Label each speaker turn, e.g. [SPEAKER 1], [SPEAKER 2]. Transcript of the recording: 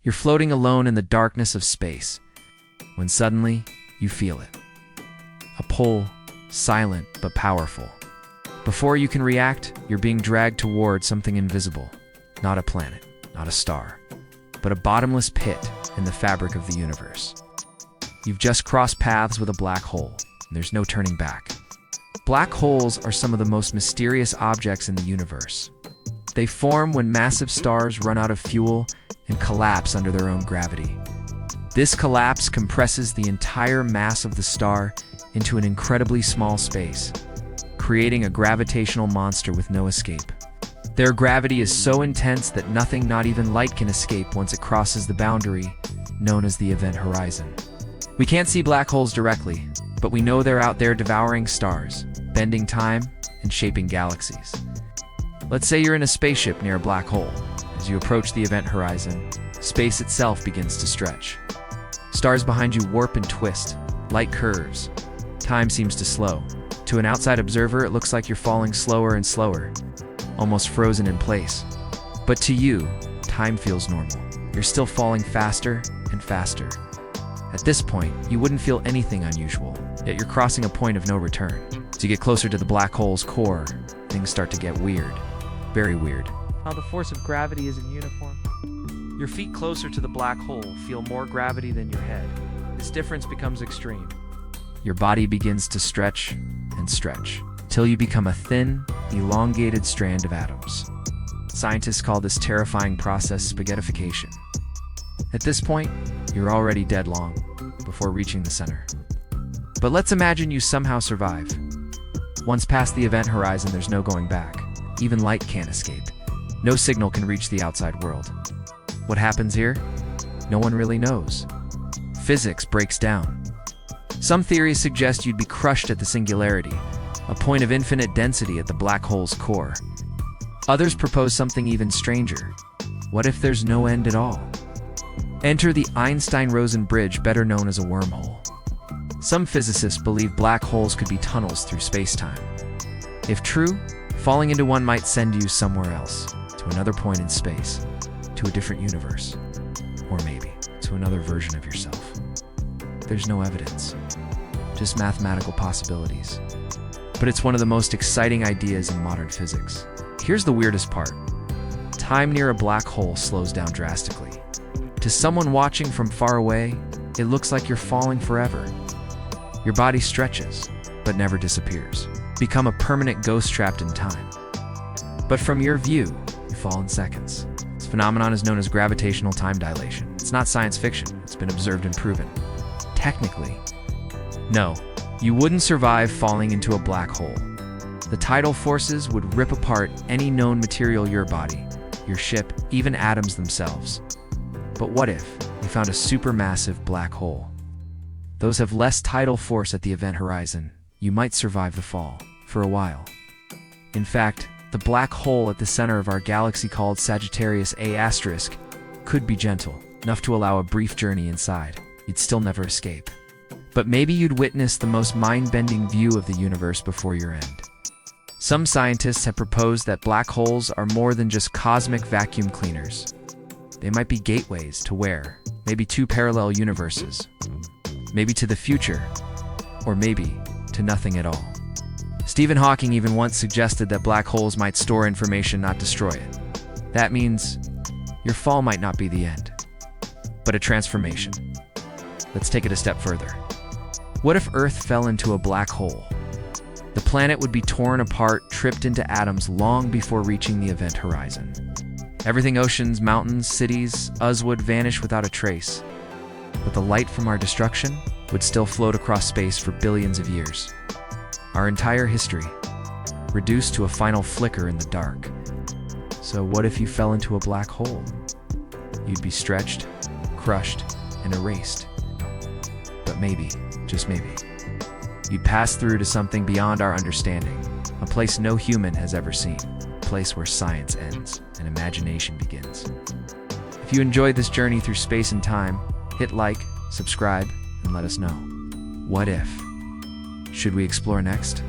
[SPEAKER 1] You're floating alone in the darkness of space, when suddenly you feel it. A pull, silent but powerful. Before you can react, you're being dragged toward something invisible. Not a planet, not a star, but a bottomless pit in the fabric of the universe. You've just crossed paths with a black hole, and there's no turning back. Black holes are some of the most mysterious objects in the universe. They form when massive stars run out of fuel and collapse under their own gravity. This collapse compresses the entire mass of the star into an incredibly small space, creating a gravitational monster with no escape. Their gravity is so intense that nothing, not even light, can escape once it crosses the boundary known as the event horizon. We can't see black holes directly, but we know they're out there devouring stars, bending time, and shaping galaxies. Let's say you're in a spaceship near a black hole. As you approach the event horizon, space itself begins to stretch. Stars behind you warp and twist, light curves. Time seems to slow. To an outside observer, it looks like you're falling slower and slower, almost frozen in place. But to you, time feels normal. You're still falling faster and faster. At this point, you wouldn't feel anything unusual, yet you're crossing a point of no return. As you get closer to the black hole's core, things start to get weird. Very weird.
[SPEAKER 2] How the force of gravity isn't uniform. Your feet closer to the black hole feel more gravity than your head. This difference becomes extreme.
[SPEAKER 1] Your body begins to stretch and stretch, till you become a thin, elongated strand of atoms. Scientists call this terrifying process spaghettification. At this point, you're already dead long before reaching the center. But let's imagine you somehow survive. Once past the event horizon, there's no going back. Even light can't escape. No signal can reach the outside world. What happens here? No one really knows. Physics breaks down. Some theories suggest you'd be crushed at the singularity, a point of infinite density at the black hole's core. Others propose something even stranger. What if there's no end at all? Enter the Einstein-Rosen bridge, better known as a wormhole. Some physicists believe black holes could be tunnels through space-time. If true, falling into one might send you somewhere else, to another point in space, to a different universe, or maybe to another version of yourself. There's no evidence, just mathematical possibilities. But it's one of the most exciting ideas in modern physics. Here's the weirdest part. Time near a black hole slows down drastically. To someone watching from far away, it looks like you're falling forever. Your body stretches, but never disappears. Become a permanent ghost trapped in time. But from your view, you fall in seconds. This phenomenon is known as gravitational time dilation. It's not science fiction. It's been observed and proven. Technically, no, you wouldn't survive falling into a black hole. The tidal forces would rip apart any known material, your body, your ship, even atoms themselves. But what if you found a supermassive black hole? Those have less tidal force at the event horizon. You might survive the fall for a while. In fact, the black hole at the center of our galaxy, called Sagittarius A*, could be gentle, enough to allow a brief journey inside. You'd still never escape. But maybe you'd witness the most mind-bending view of the universe before your end. Some scientists have proposed that black holes are more than just cosmic vacuum cleaners. They might be gateways to where? Maybe two parallel universes. Maybe to the future. Or maybe to nothing at all. Stephen Hawking even once suggested that black holes might store information, not destroy it. That means your fall might not be the end, but a transformation. Let's take it a step further. What if Earth fell into a black hole? The planet would be torn apart, tripped into atoms long before reaching the event horizon. Everything, oceans, mountains, cities, us, would vanish without a trace. But the light from our destruction would still float across space for billions of years. Our entire history, reduced to a final flicker in the dark. So what if you fell into a black hole? You'd be stretched, crushed, and erased. But maybe, just maybe, you'd pass through to something beyond our understanding, a place no human has ever seen, a place where science ends and imagination begins. If you enjoyed this journey through space and time, hit like, subscribe, and let us know. What if? Should we explore next?